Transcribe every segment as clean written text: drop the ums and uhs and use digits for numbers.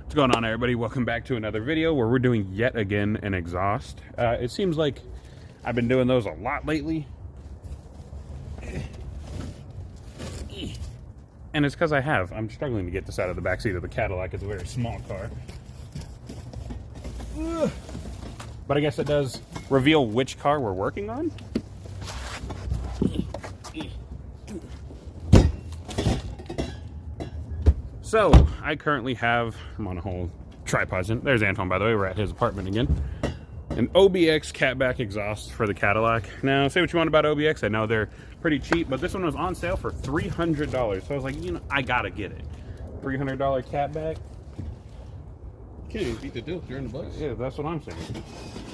What's going on, everybody? Welcome back to another video where we're doing yet again an exhaust. It seems like I've been doing those a lot lately. And it's because I have. I'm struggling to get this out of the backseat of the Cadillac. It's a very small car. But I guess it does reveal which car we're working on. So, I currently have, I'm on a whole tripod. There's Anton, by the way. We're at his apartment again. An OBX Catback exhaust for the Cadillac. Now, say what you want about OBX. I know they're pretty cheap, but this one was on sale for $300. So I was like, you know, I gotta get it. $300 Catback. Can't even beat the deal, $300. Yeah, that's what I'm saying.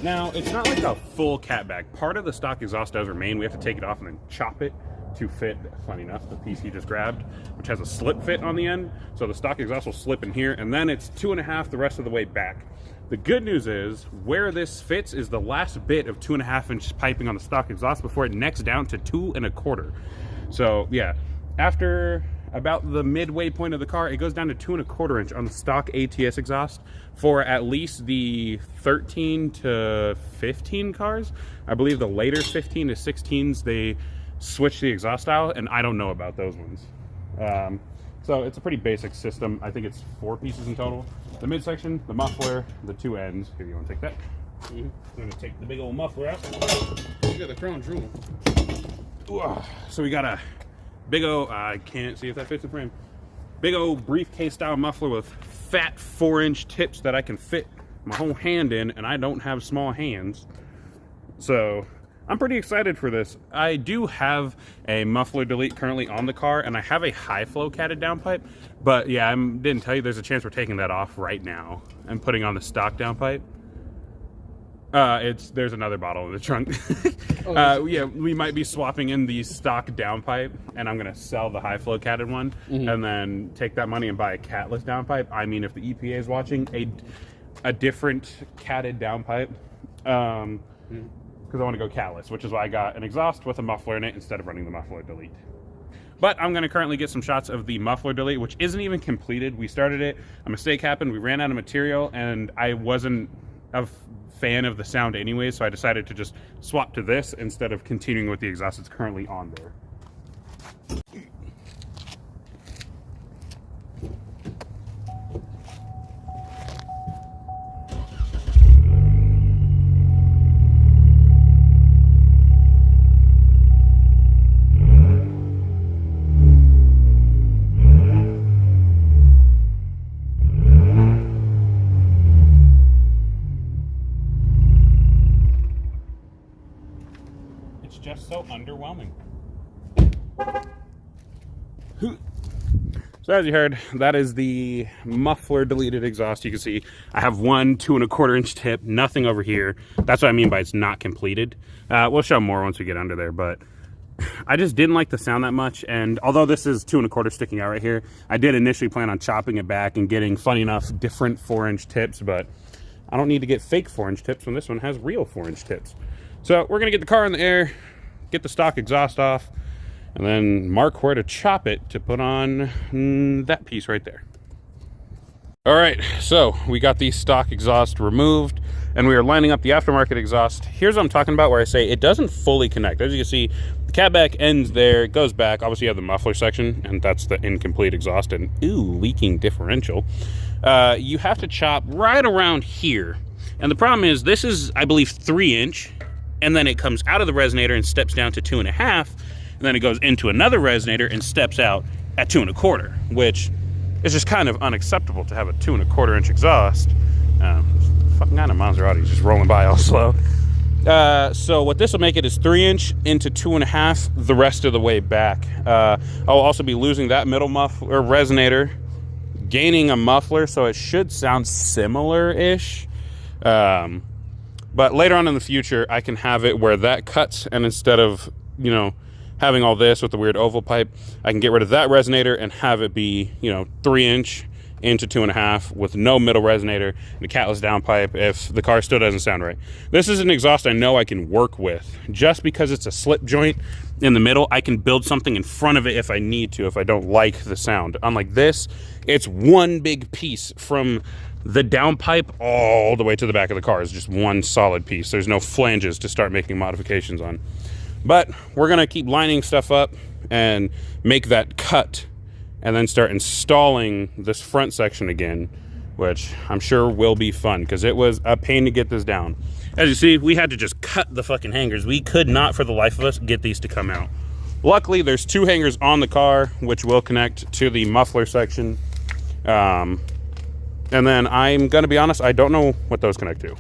Now, it's not like a full Catback. Part of the stock exhaust does remain. We have to take it off and then chop it to fit, funny enough, the piece he just grabbed, which has a slip fit on the end. So the stock exhaust will slip in here, and then it's 2.5 the rest of the way back. The good news is, where this fits is the last bit of 2.5-inch piping on the stock exhaust before it necks down to 2.25. So yeah, after about the midway point of the car, it goes down to 2.25 inch on the stock ATS exhaust for at least the 13 to 15 cars. I believe the later 15 to 16s, they switch the exhaust style, and I don't know about those ones. So it's a pretty basic system. I think it's 4 pieces in total. The midsection, the muffler, the 2 ends. Here, you want to take that? I'm going to take the big old muffler out. You got the crown jewel. So we got a big old, I can't see if that fits the frame, big old briefcase style muffler with fat 4-inch tips that I can fit my whole hand in, and I don't have small hands. So I'm pretty excited for this. I do have a muffler delete currently on the car, and I have a high flow catted downpipe. But yeah, I didn't tell you, there's a chance we're taking that off right now and putting on the stock downpipe. There's another bottle in the trunk. Yeah, we might be swapping in the stock downpipe, and I'm gonna sell the high flow catted one, and then take that money and buy a catless downpipe. I mean, if the EPA is watching, a different catted downpipe. Because I want to go catless, which is why I got an exhaust with a muffler in it instead of running the muffler delete. But I'm going to currently get some shots of the muffler delete, which isn't even completed. We started it, a mistake happened, we ran out of material, and I wasn't a fan of the sound anyway, so I decided to just swap to this instead of continuing with the exhaust that's currently on there. Just so underwhelming. So as you heard, that is the muffler deleted exhaust. You can see I have one 2.25-inch tip, nothing over here. That's what I mean by it's not completed. We'll show more once we get under there, but I just didn't like the sound that much. And although this is 2.25 sticking out right here, I did initially plan on chopping it back and getting, funny enough, different 4-inch tips, but I don't need to get fake 4-inch tips when this one has real 4-inch tips. So we're gonna get the car in the air, get the stock exhaust off, and then mark where to chop it to put on that piece right there. All right, so we got the stock exhaust removed, and we are lining up the aftermarket exhaust. Here's what I'm talking about, where I say it doesn't fully connect. As you can see, the catback ends there, it goes back. Obviously you have the muffler section, and that's the incomplete exhaust, and ooh, leaking differential. You have to chop right around here. And the problem is, this is, I believe, 3-inch, and then it comes out of the resonator and steps down to 2.5, and then it goes into another resonator and steps out at 2.25, which is just kind of unacceptable to have a 2.25-inch exhaust. Fucking kind of Maserati just rolling by all slow. So what this will make it is 3-inch into 2.5 the rest of the way back. I'll also be losing that middle muffler resonator, gaining a muffler, so it should sound similar-ish. But later on in the future, I can have it where that cuts, and instead of, you know, having all this with the weird oval pipe, I can get rid of that resonator and have it be, you know, 3-inch into 2.5 with no middle resonator and a catless downpipe if the car still doesn't sound right. This is an exhaust I know I can work with. Just because it's a slip joint in the middle, I can build something in front of it if I need to, if I don't like the sound. Unlike this, it's one big piece from the downpipe all the way to the back of the car. Is just one solid piece. There's no flanges to start making modifications on. But we're gonna keep lining stuff up and make that cut and then start installing this front section again, which I'm sure will be fun because it was a pain to get this down. As you see, we had to just cut the fucking hangers. We could not for the life of us get these to come out. Luckily, there's 2 hangers on the car, which will connect to the muffler section. And then I'm gonna be honest, I don't know what those connect to,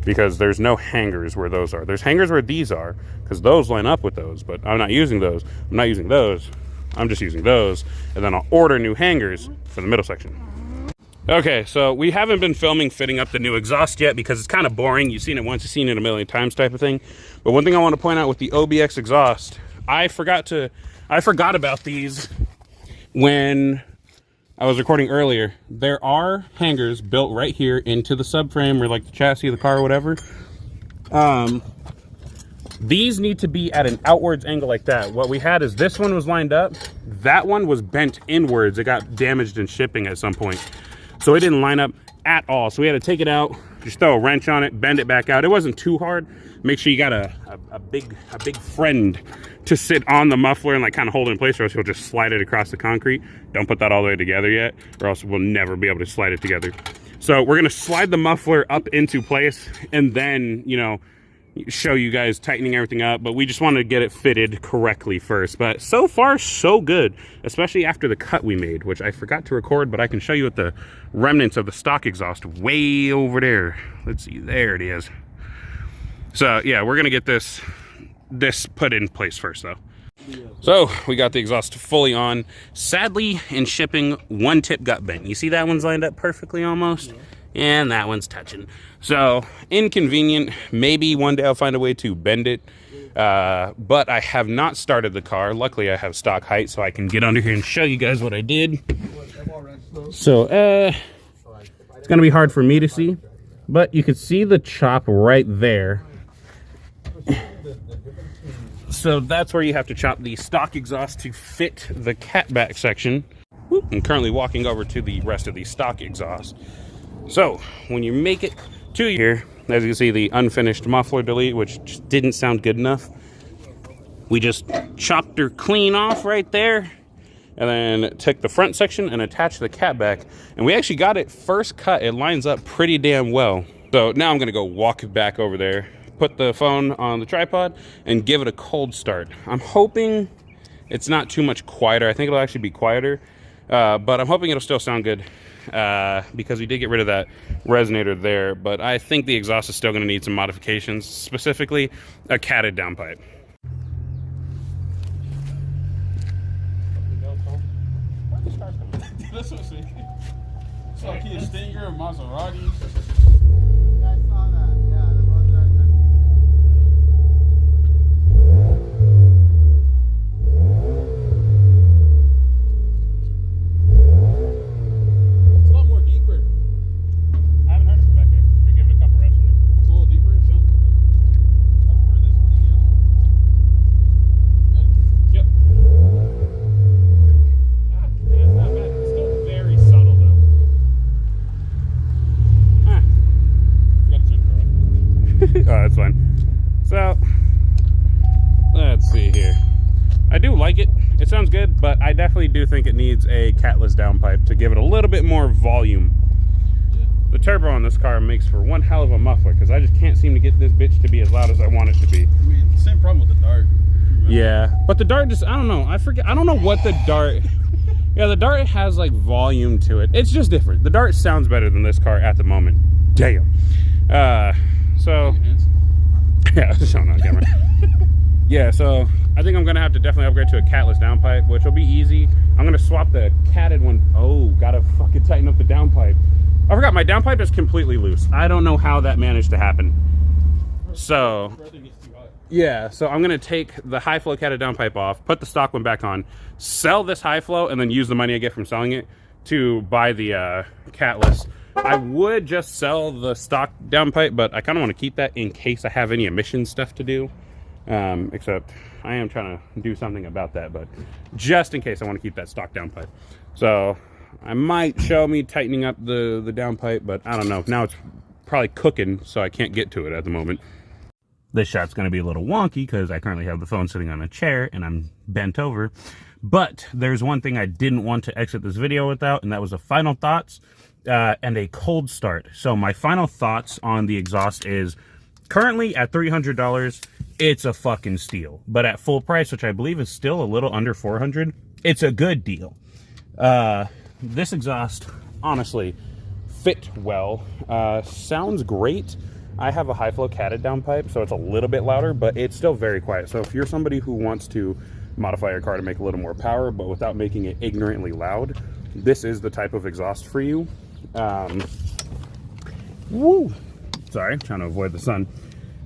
because there's no hangers where those are. There's hangers where these are, because those line up with those, but I'm not using those. I'm not using those. I'm just using those, and then I'll order new hangers for the middle section. Okay, so we haven't been filming fitting up the new exhaust yet because it's kind of boring. You've seen it once, you've seen it a million times type of thing. But one thing I want to point out with the OBX exhaust, I forgot about these when I was recording earlier. There are hangers built right here into the subframe or like the chassis of the car or whatever. These need to be at an outwards angle like that. What we had is this one was lined up. That one was bent inwards. It got damaged in shipping at some point. So it didn't line up at all. So we had to take it out, just throw a wrench on it, bend it back out. It wasn't too hard. Make sure you got a big friend to sit on the muffler and like kind of hold it in place, or else you'll just slide it across the concrete. Don't put that all the way together yet, or else we'll never be able to slide it together. So we're gonna slide the muffler up into place and then, you know, show you guys tightening everything up, but we just wanted to get it fitted correctly first. But so far so good, especially after the cut we made, which I forgot to record, but I can show you with the remnants of the stock exhaust way over there. Let's see, there it is. So yeah, we're gonna get this put in place first though. So we got the exhaust fully on. Sadly, in shipping, one tip got bent. You see that one's lined up perfectly almost? And that one's touching. So inconvenient. Maybe one day I'll find a way to bend it, but I have not started the car. Luckily I have stock height, so I can get under here and show you guys what I did. So it's gonna be hard for me to see, but you can see the chop right there. So that's where you have to chop the stock exhaust to fit the catback section. I'm currently walking over to the rest of the stock exhaust. So when you make it to here, as you can see, the unfinished muffler delete, which just didn't sound good enough, we just chopped her clean off right there, and then took the front section and attached the catback, and we actually got it first cut. It lines up pretty damn well. So now I'm gonna go walk back over there, put the phone on the tripod, and give it a cold start. I'm hoping it's not too much quieter. I think it'll actually be quieter, but I'm hoping it'll still sound good. Because we did get rid of that resonator there, but I think the exhaust is still going to need some modifications, specifically a catted downpipe. That's what I'm saying. It's like a Stinger, a Maserati. Yeah, I saw that. Yeah, the Maserati. Oh, that's fine. So let's see here. I do like it. It sounds good, but I definitely do think it needs a catless downpipe to give it a little bit more volume. Yeah. The turbo on this car makes for one hell of a muffler, because I just can't seem to get this bitch to be as loud as I want it to be. I mean, same problem with the Dart. Yeah, but the Dart just, I don't know. I forget. I don't know what the Dart... Yeah, the Dart has like volume to it. It's just different. The Dart sounds better than this car at the moment. Damn. So... Yeah, showing on camera. Yeah, so I think I'm gonna have to definitely upgrade to a catless downpipe, which will be easy. I'm gonna swap the catted one. Oh, gotta fucking tighten up the downpipe. I forgot, my downpipe is completely loose. I don't know how that managed to happen. So, yeah, so I'm gonna take the high flow catted downpipe off, put the stock one back on, sell this high flow, and then use the money I get from selling it to buy the catless. I would just sell the stock downpipe, but I kind of want to keep that in case I have any emission stuff to do. Except I am trying to do something about that, but just in case I want to keep that stock downpipe. So I might show me tightening up the downpipe, but I don't know. Now it's probably cooking, so I can't get to it at the moment. This shot's going to be a little wonky because I currently have the phone sitting on a chair and I'm bent over. But there's one thing I didn't want to exit this video without, and that was the final thoughts and a cold start. So my final thoughts on the exhaust is currently at $300, it's a fucking steal. But at full price, which I believe is still a little under $400, it's a good deal. This exhaust, honestly, fit well. Sounds great. I have a high flow catted downpipe, so it's a little bit louder, but it's still very quiet. So if you're somebody who wants to modify your car to make a little more power, but without making it ignorantly loud, this is the type of exhaust for you. Woo! Sorry, trying to avoid the sun.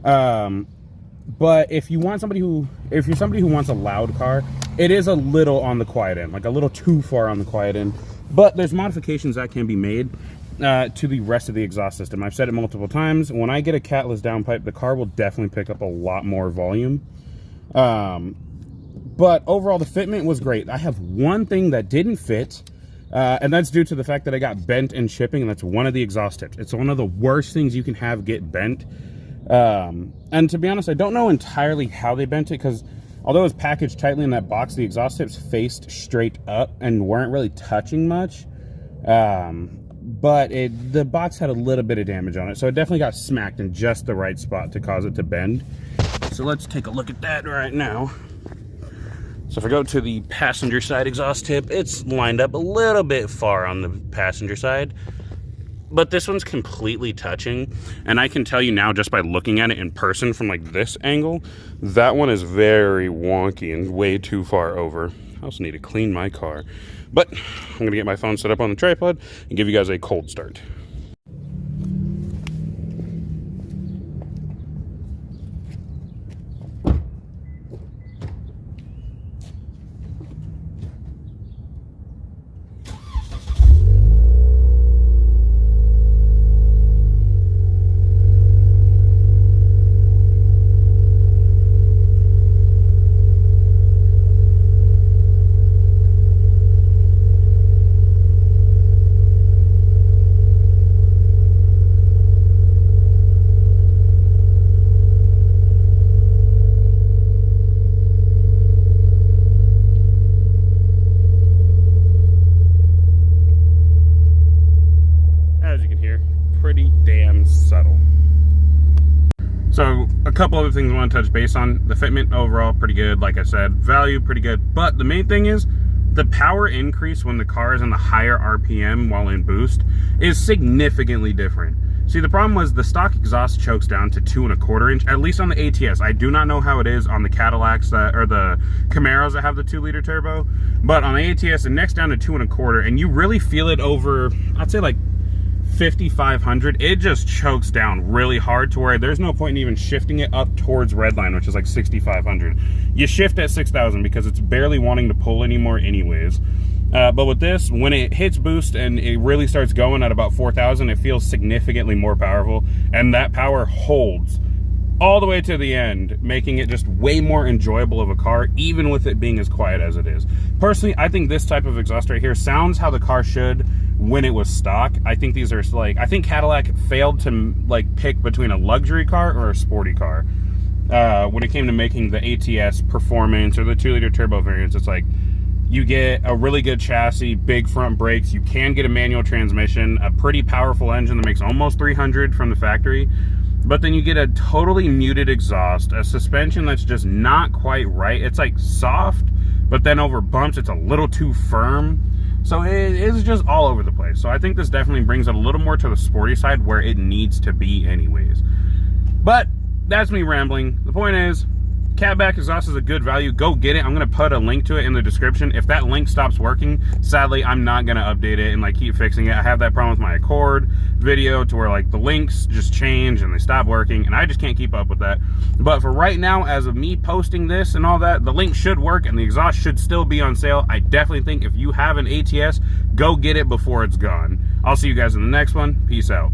But if you want somebody who, if you're somebody who wants a loud car, it is a little on the quiet end, like a little too far on the quiet end. But there's modifications that can be made to the rest of the exhaust system. I've said it multiple times. When I get a catless downpipe, the car will definitely pick up a lot more volume. But overall, the fitment was great. I have one thing that didn't fit, and that's due to the fact that I got bent in shipping, and that's one of the exhaust tips. It's one of the worst things you can have get bent. And to be honest, I don't know entirely how they bent it, because although it was packaged tightly in that box, the exhaust tips faced straight up and weren't really touching much. But the box had a little bit of damage on it, so it definitely got smacked in just the right spot to cause it to bend. So let's take a look at that right now. So if I go to the passenger side exhaust tip, it's lined up a little bit far on the passenger side, but this one's completely touching, and I can tell you now just by looking at it in person from like this angle, that one is very wonky and way too far over. I also need to clean my car. But I'm gonna get my phone set up on the tripod and give you guys a cold start. Pretty damn subtle. So a couple other things I want to touch base on. The fitment overall pretty good, like I said. Value pretty good, but the main thing is the power increase when the car is in the higher RPM while in boost is significantly different. See, the problem was the stock exhaust chokes down to 2 1/4 inch, at least on the ATS. I do not know how it is on the Cadillacs or the Camaros that have the 2-liter turbo, but on the ATS it necks down to 2 1/4, and you really feel it over, I'd say like 5,500. It just chokes down really hard to where there's no point in even shifting it up towards redline, which is like 6,500. You shift at 6,000 because it's barely wanting to pull anymore anyways. But with this, when it hits boost and it really starts going at about 4,000, it feels significantly more powerful, and that power holds all the way to the end, making it just way more enjoyable of a car, even with it being as quiet as it is. Personally, I think this type of exhaust right here sounds how the car should when it was stock. I think these are like, I think Cadillac failed to like pick between a luxury car or a sporty car. When it came to making the ATS performance or the 2-liter turbo variants, it's like, you get a really good chassis, big front brakes, you can get a manual transmission, a pretty powerful engine that makes almost 300 from the factory, but then you get a totally muted exhaust, a suspension that's just not quite right. It's like soft, but then over bumps it's a little too firm. So it is just all over the place. So I think this definitely brings it a little more to the sporty side where it needs to be anyways. But that's me rambling. The point is, Catback exhaust is a good value. Go get it. I'm going to put a link to it in the description. If that link stops working, sadly, I'm not going to update it and like keep fixing it. I have that problem with my Accord video to where like the links just change and they stop working, and I just can't keep up with that. But for right now, as of me posting this and all that, the link should work and the exhaust should still be on sale. I definitely think if you have an ATS, go get it before it's gone. I'll see you guys in the next one. Peace out.